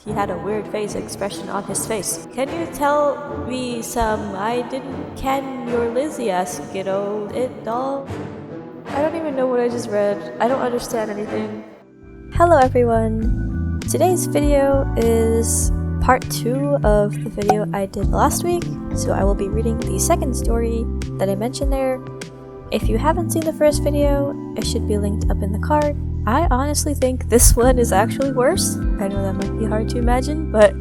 He had a weird face expression on his face. Can you tell me some? I didn't. Can your Lizzy ask it, oh, it doll? I don't even know what I just read. I don't understand anything. Hello everyone! Today's video is part 2 of the video I did last week, so I will be reading the second story that I mentioned there. If you haven't seen the first video, it should be linked up in the card. I honestly think this one is actually worse. I know that might be hard to imagine, but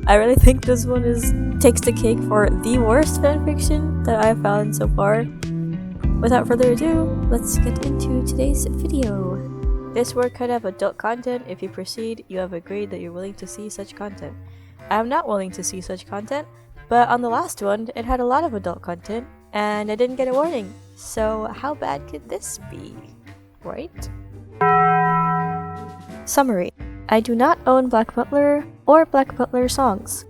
I really think this one takes the cake for the worst fanfiction that I've found so far. Without further ado, let's get into today's video. This work could have adult content. If you proceed, you have agreed that you're willing to see such content. I am not willing to see such content, but on the last one, it had a lot of adult content, and I didn't get a warning. So how bad could this be, right? Summary. I do not own Black Butler or Black Butler songs.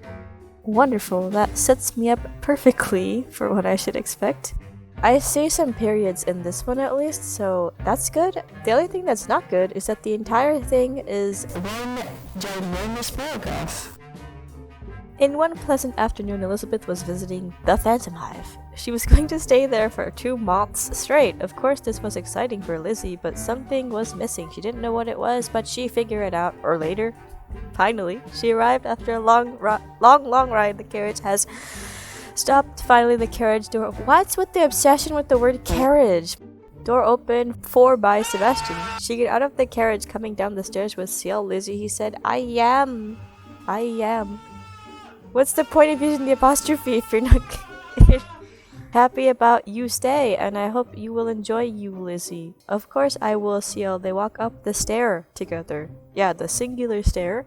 Wonderful, that sets me up perfectly for what I should expect. I see some periods in this one at least, so that's good. The only thing that's not good is that the entire thing is one ginormous paragraph. In one pleasant afternoon, Elizabeth was visiting the Phantom Hive. She was going to stay there for 2 months straight. Of course, this was exciting for Lizzy, but something was missing. She didn't know what it was, but she figured it out, or later. Finally, she arrived after a long ride. The carriage has stopped. Finally, the carriage door. What's with the obsession with the word carriage? Door opened, 4 by Sebastian. She got out of the carriage, coming down the stairs with Ciel Lizzy. He said, I am. What's the point of using the apostrophe if you're not happy about you stay, and I hope you will enjoy you, Lizzy. Of course I will, Ciel. They walk up the stair together. Yeah, the singular stair.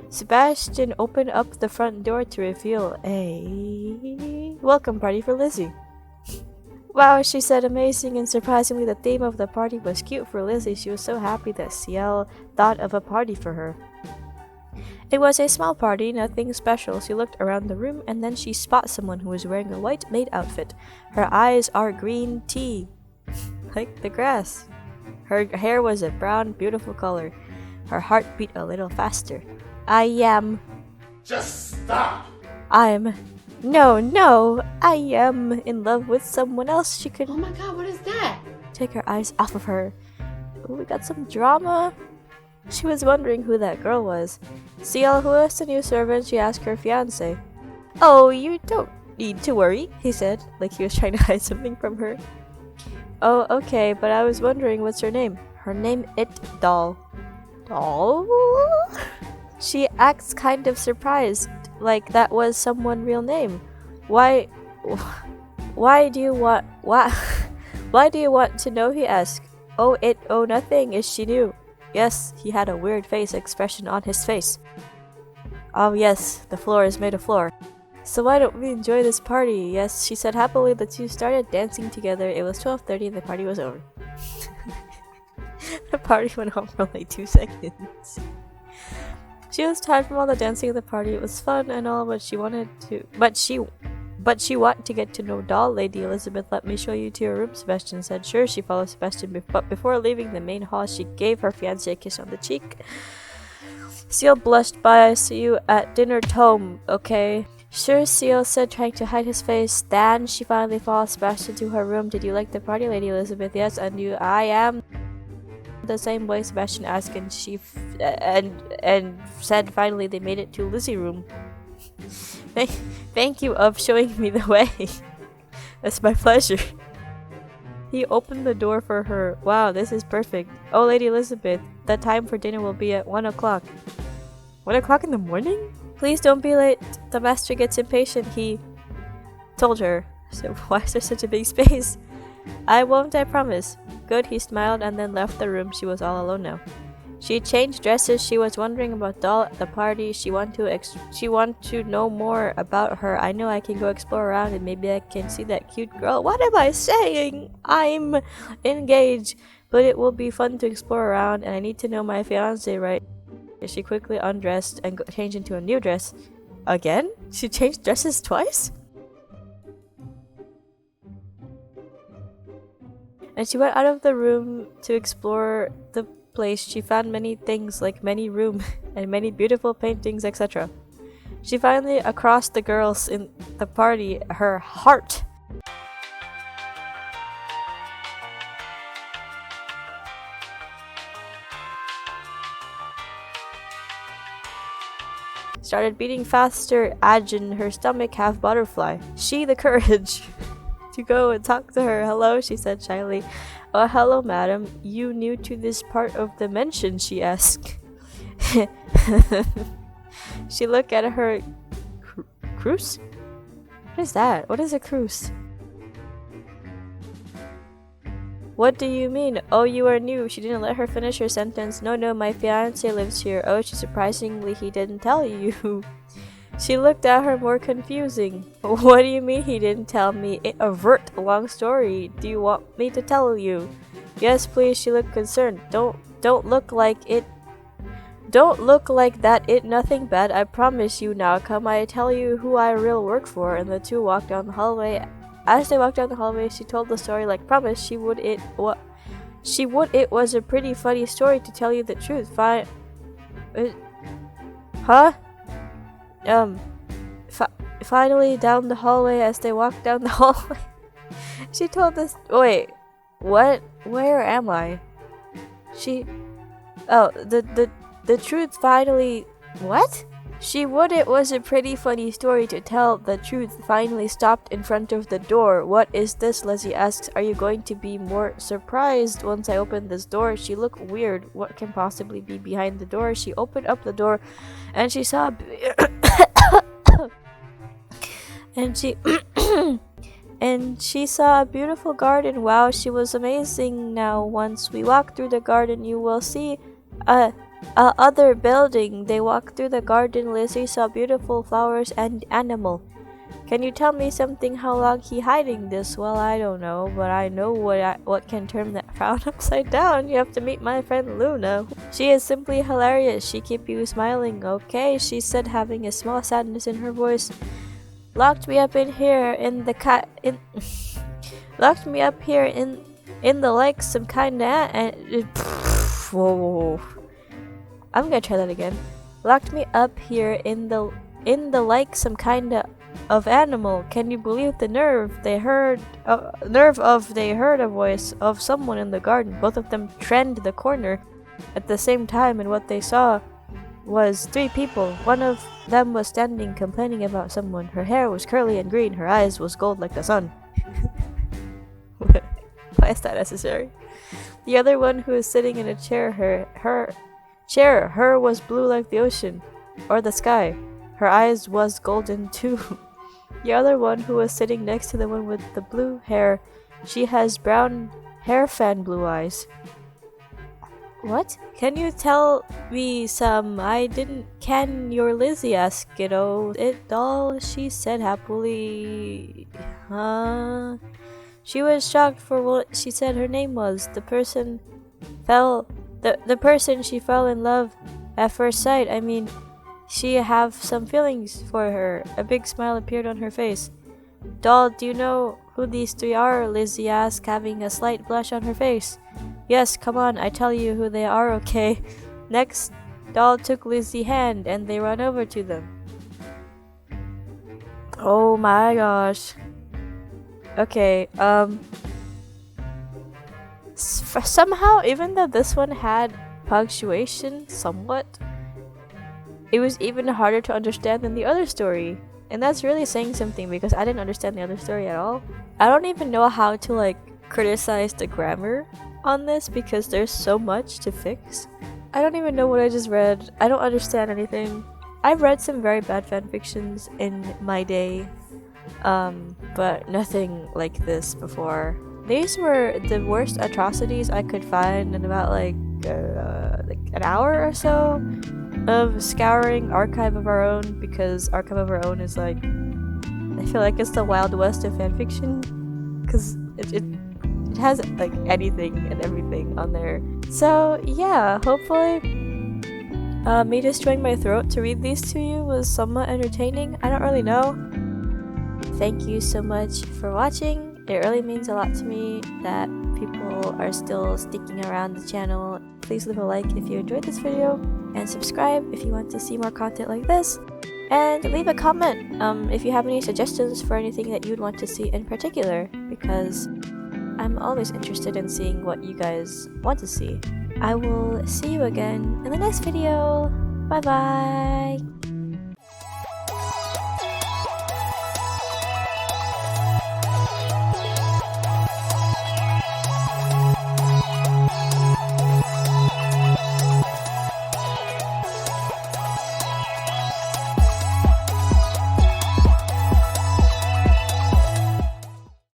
Sebastian opened up the front door to reveal a welcome party for Lizzy. Wow, she said, amazing, and surprisingly the theme of the party was cute for Lizzy. She was so happy that Ciel thought of a party for her. It was a small party, nothing special. She looked around the room and then she spotted someone who was wearing a white maid outfit. Her eyes are green tea, like the grass. Her hair was a brown, beautiful color. Her heart beat a little faster. Just stop! I am in love with someone else. She could. Oh my god, what is that? Take her eyes off of her. Oh, we got some drama. She was wondering who that girl was. Ciel, who is the new servant? She asked her fiancé. Oh, you don't need to worry, he said, like he was trying to hide something from her. Oh, okay, but I was wondering what's her name? Her name it Doll. Doll? She acts kind of surprised, like that was someone's real name. Why do you want to know, he asked. Oh, nothing, is she new? Yes, he had a weird face expression on his face. Oh yes, the floor is made of floor. So why don't we enjoy this party? Yes, she said happily. The two started dancing together. It was 12:30 and the party was over. The party went on for like 2 seconds. She was tired from all the dancing at the party. It was fun and all, but she wanted to get to know Doll. Lady Elizabeth, let me show you to your room, Sebastian said. Sure, she followed Sebastian, but before leaving the main hall, she gave her fiancé a kiss on the cheek. Ciel blushed. Bye, see you at dinner, Tome, okay? Sure, Ciel said, trying to hide his face. Then she finally followed Sebastian to her room. Did you like the party, Lady Elizabeth? Yes, and you? I am. The same way, Sebastian asked, and she said finally they made it to Lizzy room. Thank you of showing me the way. It's my pleasure. He opened the door for her. Wow, this is perfect. Oh, Lady Elizabeth, the time for dinner will be at 1 o'clock. 1 o'clock in the morning? Please don't be late. The master gets impatient, he told her. So why is there such a big space? I won't, I promise. Good, he smiled and then left the room. She was all alone now. She changed dresses. She was wondering about Doll at the party. She want to know more about her. I know I can go explore around and maybe I can see that cute girl. What am I saying? I'm engaged, but it will be fun to explore around and I need to know my fiancé, right? She quickly undressed and changed into a new dress. Again? She changed dresses twice? And she went out of the room to explore the place, she found many things like many rooms and many beautiful paintings, etc. She finally, across the girls in the party, her heart started beating faster, Ajin, her stomach half butterfly. She the courage to go and talk to her. Hello, she said shyly. Oh, hello, madam. You new to this part of the mansion? She asked. She looked at her cruise? What is that? What is a cruise? What do you mean? Oh, you are new. She didn't let her finish her sentence. No, my fiancé lives here. Oh, surprisingly, he didn't tell you. She looked at her more confusing. What do you mean he didn't tell me? Avert a long story. Do you want me to tell you? Yes, please. She looked concerned. Don't look like it. Don't look like that. It nothing bad. I promise you now. Come, I tell you who I real work for. And the two walked down the hallway. As they walked down the hallway, she told the story like promised. She would. It was a pretty funny story to tell you the truth. Finally down the hallway, as they walked down the hallway, she told us. Wait, what? Where am I? The truth finally. What? It was a pretty funny story to tell. The truth finally stopped in front of the door. What is this? Lizzy asks. Are you going to be more surprised once I open this door? She looked weird. What can possibly be behind the door? She opened up the door and she saw and she saw a beautiful garden. Wow, she was amazing. Now once we walk through the garden, you will see other building. They walked through the garden. Lizzy saw beautiful flowers and animal. Can you tell me something? How long he hiding this? Well, I don't know, but I know what can turn that frown upside down. You have to meet my friend Luna. She is simply hilarious. She keep you smiling. Okay, she said, having a small sadness in her voice. Locked me up in here in the locked me up here in the like some kind of whoa. I'm gonna try that again. Locked me up here in the like some kind of animal. Can you believe the nerve? They heard a voice of someone in the garden. Both of them turned the corner at the same time, and what they saw was three people. One of them was standing complaining about someone. Her hair was curly and green. Her eyes was gold like the sun. Why is that necessary? The other one, who was sitting in a chair, her was blue like the ocean or the sky. Her eyes was golden too. The other one, who was sitting next to the one with the blue hair, she has brown hair fan blue eyes. What? Can you tell me some? I didn't. Can your Lizzy ask it? Oh, it all, she said happily. She was shocked for what she said her name was. The person she fell in love at first sight. I mean, she have some feelings for her. A big smile appeared on her face. Doll, do you know who these three are? Lizzy asked, having a slight blush on her face. Yes, come on, I tell you who they are, okay? Next, Doll took Lizzy's hand and they ran over to them. Oh my gosh. Okay, somehow, even though this one had punctuation somewhat, it was even harder to understand than the other story. And that's really saying something, because I didn't understand the other story at all. I don't even know how to criticize the grammar on this, because there's so much to fix. I don't even know what I just read. I don't understand anything. I've read some very bad fanfictions in my day, but nothing like this before. These were the worst atrocities I could find in about like an hour or so of scouring Archive of Our Own, because Archive of Our Own is I feel like it's the Wild West of fanfiction, because it has anything and everything on there. So yeah, hopefully me destroying my throat to read these to you was somewhat entertaining. I don't really know. Thank you so much for watching. It really means a lot to me that people are still sticking around the channel. Please leave a like if you enjoyed this video, and subscribe if you want to see more content like this. And leave a comment if you have any suggestions for anything that you'd want to see in particular, because I'm always interested in seeing what you guys want to see. I will see you again in the next video. Bye bye!